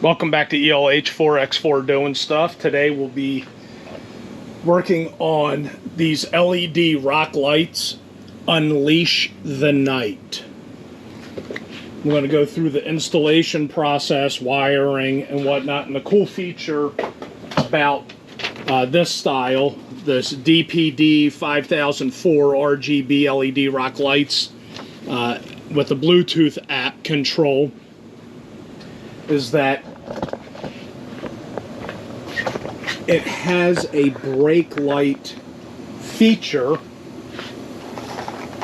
Welcome back to ELH4X4 doing stuff. Today we'll be working on these LED rock lights, Unleash the Night. I'm going to go through the installation process, wiring and whatnot, and the cool feature about this style, this DPD 5004 RGB LED rock lights with the Bluetooth app control, is that it has a brake light feature.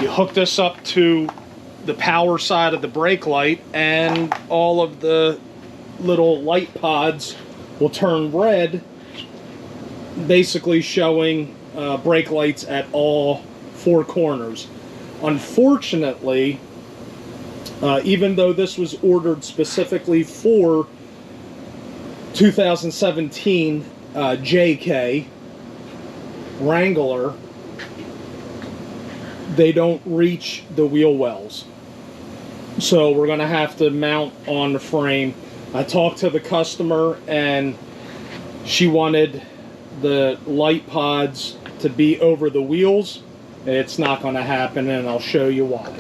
You hook this up to the power side of the brake light and all of the little light pods will turn red, basically showing brake lights at all four corners. Unfortunately, even though this was ordered specifically for 2017 JK Wrangler, they don't reach the wheel wells. So we're going to have to mount on the frame. I talked to the customer and she wanted the light pods to be over the wheels. It's not going to happen, and I'll show you why.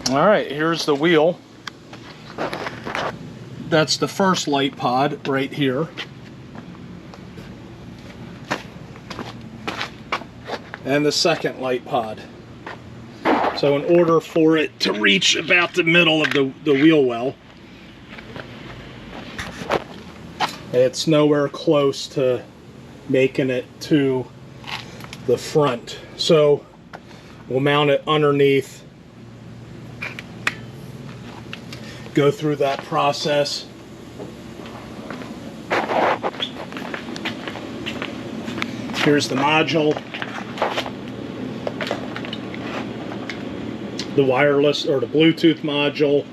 Alright, here's the wheel. That's the first light pod right here. And the second light pod. So in order for it to reach about the middle of the wheel well, it's nowhere close to making it to the front. So we'll mount it underneath, go through that process. Here's the module, the wireless or the Bluetooth module,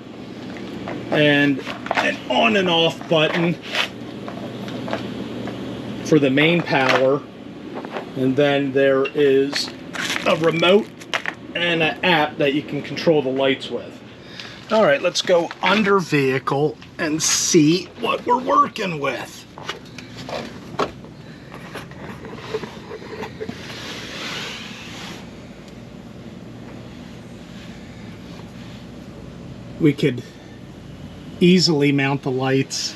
and an on and off button for the main power, and then there is a remote and an app that you can control the lights with. All right, let's go under vehicle and see what we're working with. We could easily mount the lights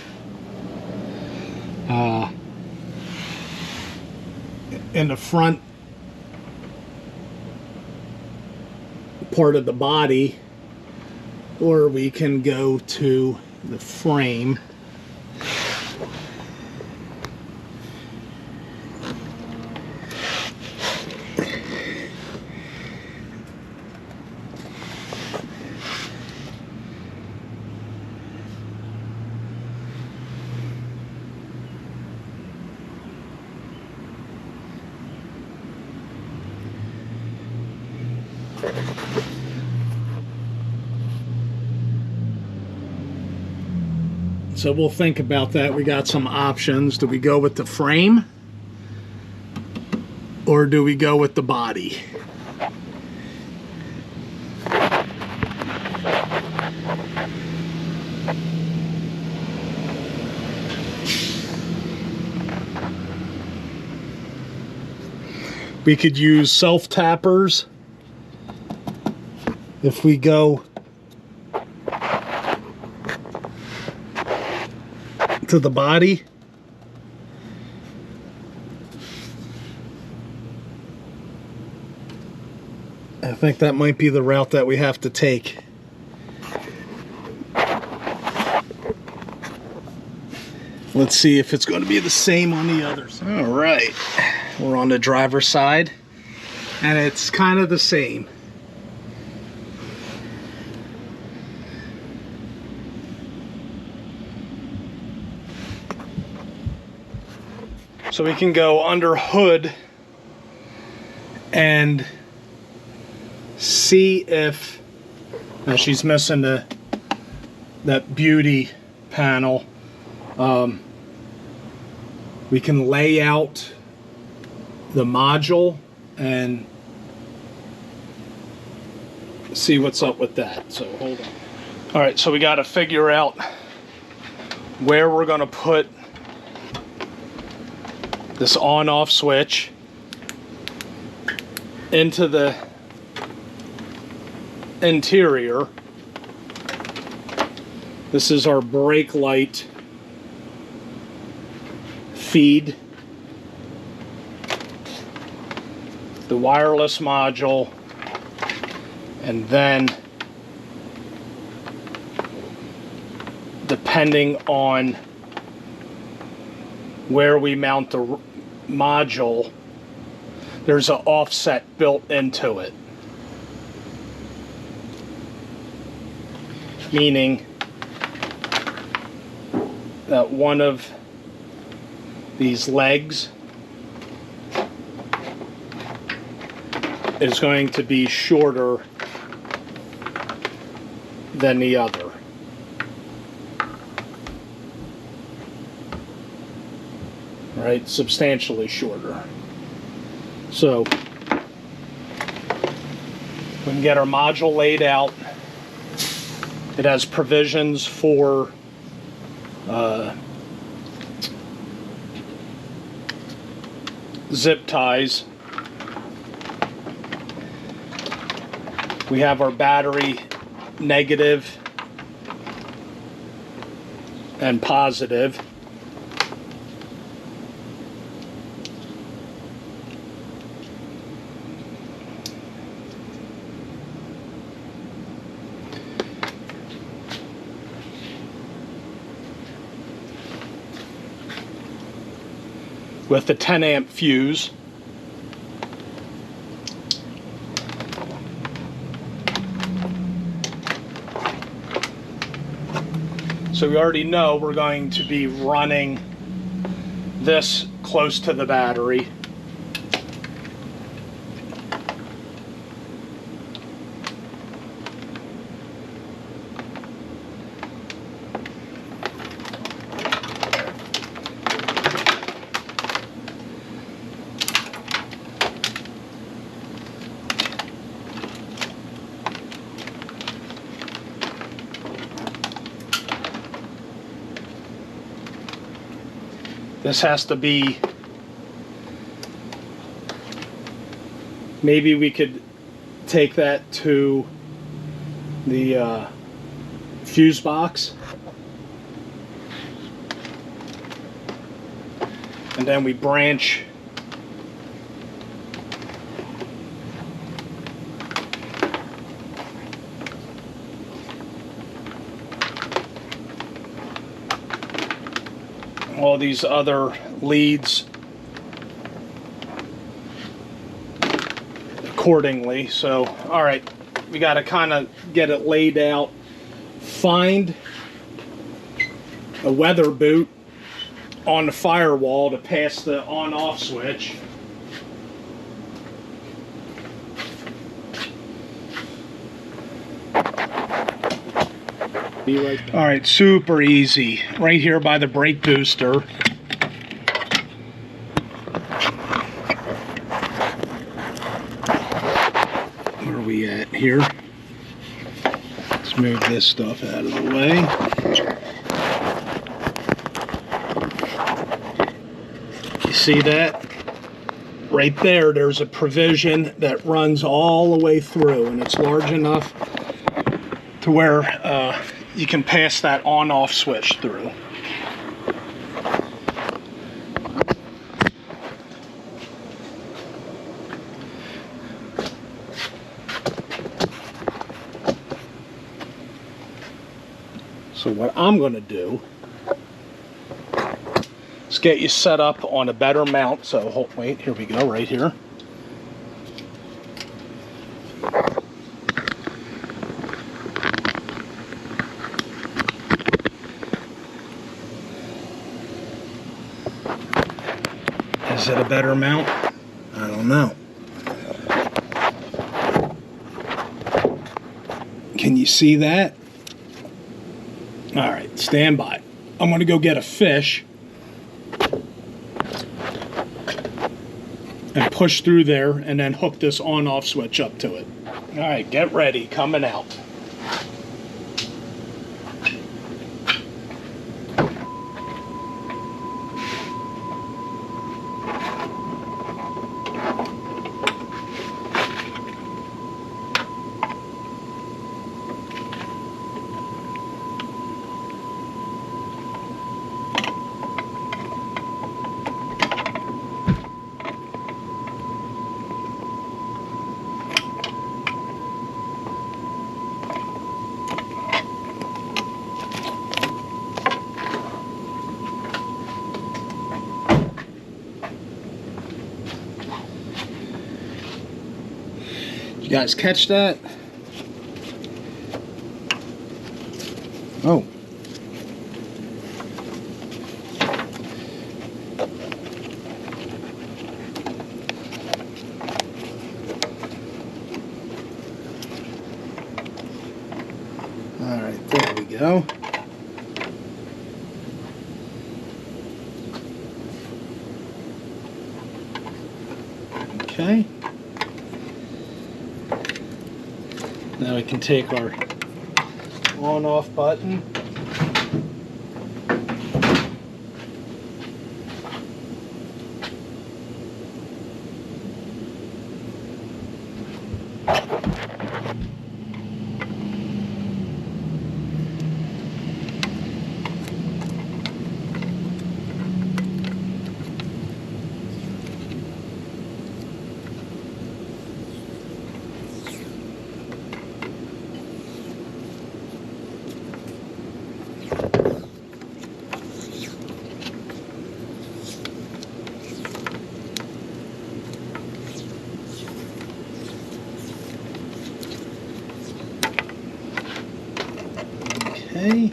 in the front part of the body, or we can go to the frame. So we'll think about that. We got some options. Do we go with the frame or do we go with the body? We could use self-tappers if we go to the body. I think that might be the route that we have to take. Let's see if it's going to be the same on the others. All right, we're on the driver's side and it's kind of the same. So we can go under hood and see if she's missing that beauty panel. We can lay out the module and see what's up with that. So hold on. All right, so we got to figure out where we're going to put this on-off switch into the interior. This is our brake light feed, the wireless module, and then depending on where we mount the module, there's an offset built into it. Meaning that one of these legs is going to be shorter than the other. Right, substantially shorter. So we can get our module laid out. It has provisions for zip ties. We have our battery negative and positive. With the 10 amp fuse. So we already know we're going to be running this close to the battery. This has to be, maybe we could take that to the fuse box, and then we branch all these other leads accordingly. So, all right, we got to kind of get it laid out. Find a weather boot on the firewall to pass the on-off switch. Be right back. All right, super easy. Right here by the brake booster. Where are we at here? Let's move this stuff out of the way. You see that? Right there, there's a provision that runs all the way through, and it's large enough to where you can pass that on-off switch through. So what I'm going to do is get you set up on a better mount. So wait, here we go, right here. Is it a better mount? I don't know. Can you see that? All right, stand by. I'm going to go get a fish and push through there and then hook this on-off switch up to it. All right, get ready, coming out. You guys catch that? Oh. All right, there we go. Okay. Now we can take our on-off button. Okay.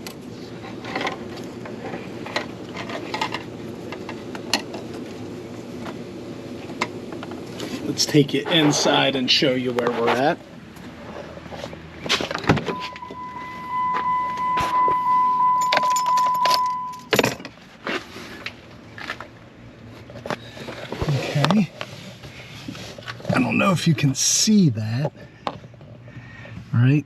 Let's take you inside and show you where we're at. Okay. I don't know if you can see that. All right.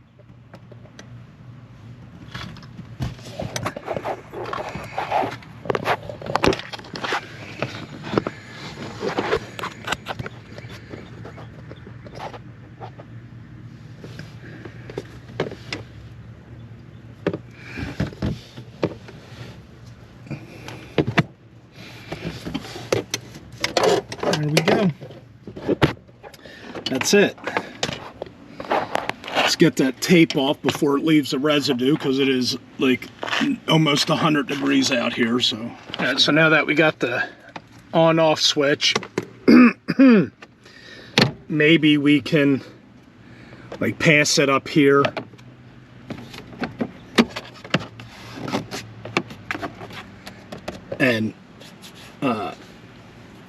There we go. That's it. Let's get that tape off before it leaves the residue, because it is like almost 100 degrees out here. So, all right, so now that we got the on-off switch, maybe we can like pass it up here. And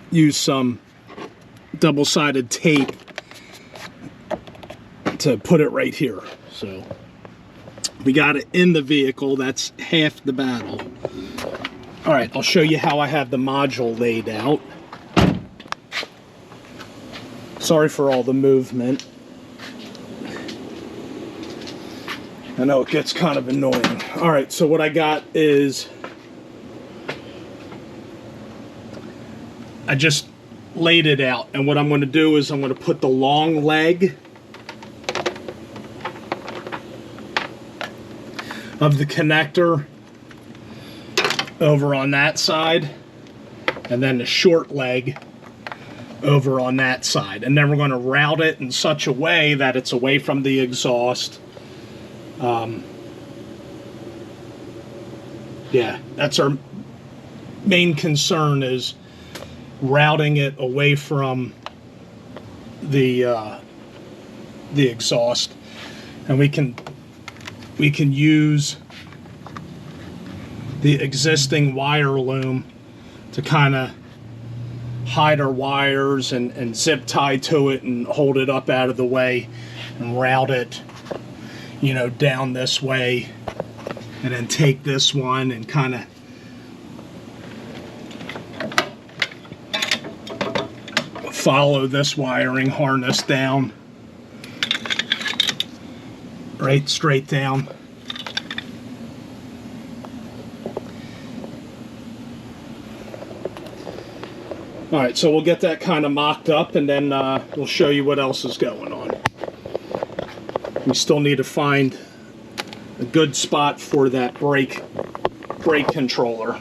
use some double-sided tape to put it right here. So we got it in the vehicle. That's half the battle. All right, I'll show you how I have the module laid out. Sorry for all the movement. I know it gets kind of annoying. All right, so what I got is I just laid it out, and what I'm going to do is I'm going to put the long leg of the connector over on that side, and then the short leg over on that side, and then we're going to route it in such a way that it's away from the exhaust. Yeah, that's our main concern, is routing it away from the exhaust, and we can use the existing wire loom to kind of hide our wires and zip tie to it and hold it up out of the way and route it, you know, down this way, and then take this one and kind of follow this wiring harness down, right straight down. All right, so we'll get that kind of mocked up, and then we'll show you what else is going on. We still need to find a good spot for that brake controller.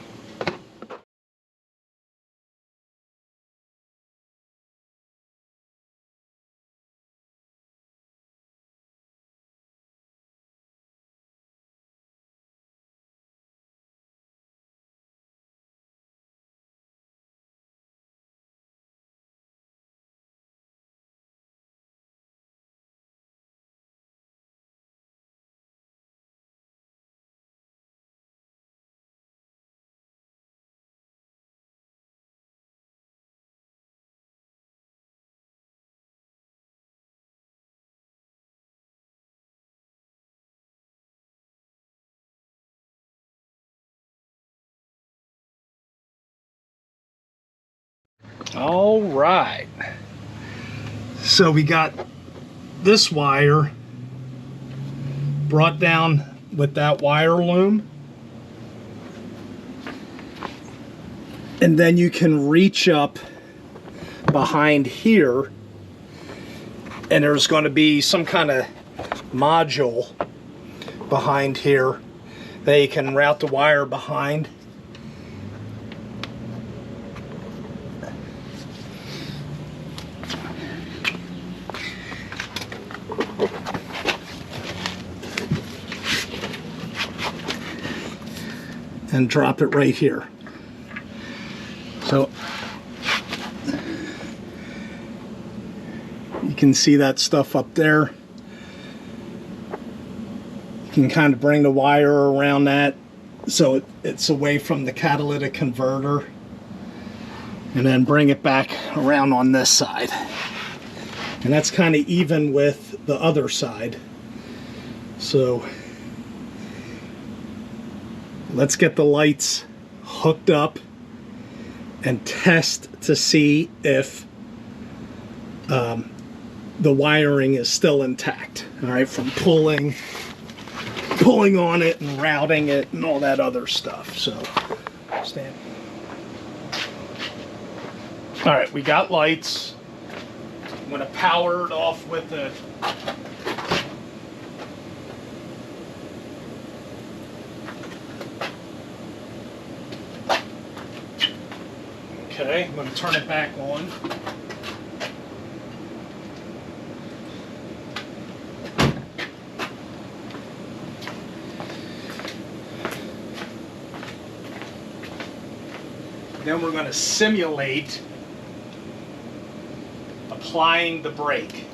All right. So we got this wire brought down with that wire loom. And then you can reach up behind here and there's going to be some kind of module behind here that you can route the wire behind. And drop it right here. So you can see that stuff up there. You can kind of bring the wire around that so it's away from the catalytic converter, and then bring it back around on this side. And that's kind of even with the other side. So let's get the lights hooked up and test to see if the wiring is still intact. All right, from pulling on it and routing it and all that other stuff. So, stand. All right, we got lights. I'm gonna power it off with the Okay, I'm going to turn it back on. Then we're going to simulate applying the brake.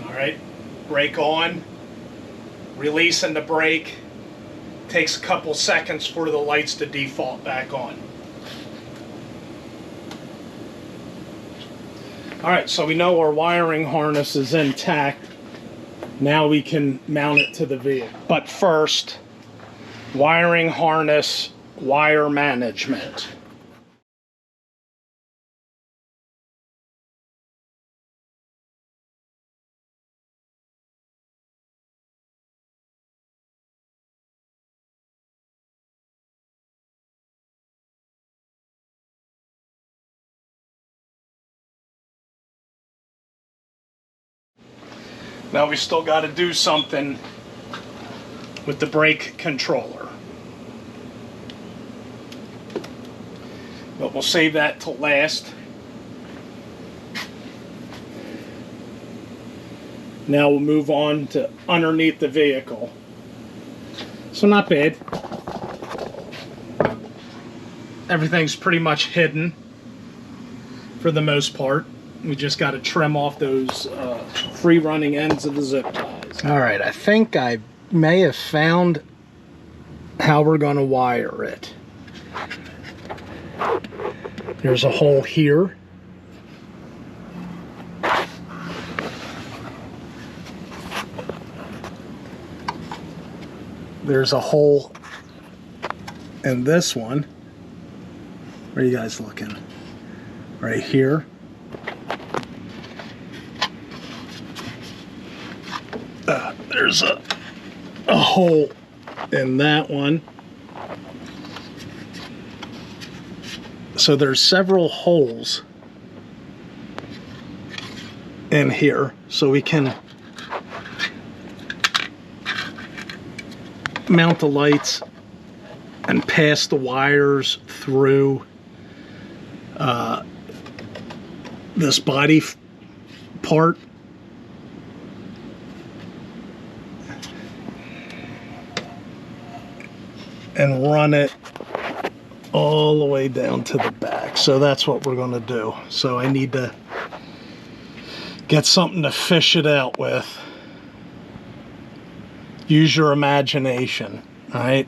All right, brake on, releasing the brake. Takes a couple seconds for the lights to default back on. All right, so we know our wiring harness is intact. Now we can mount it to the vehicle. But first, wiring harness, wire management. Now we still got to do something with the brake controller. But we'll save that till last. Now we'll move on to underneath the vehicle. So not bad. Everything's pretty much hidden for the most part. We just got to trim off those free running ends of the zip ties. All right, I think I may have found how we're going to wire it. There's a hole here. There's a hole in this one. Where are you guys looking? Right here. There's a hole in that one. So there's several holes in here, so we can mount the lights and pass the wires through this body part. And run it all the way down to the back. So that's what we're going to do. So I need to get something to fish it out with. Use your imagination, all right?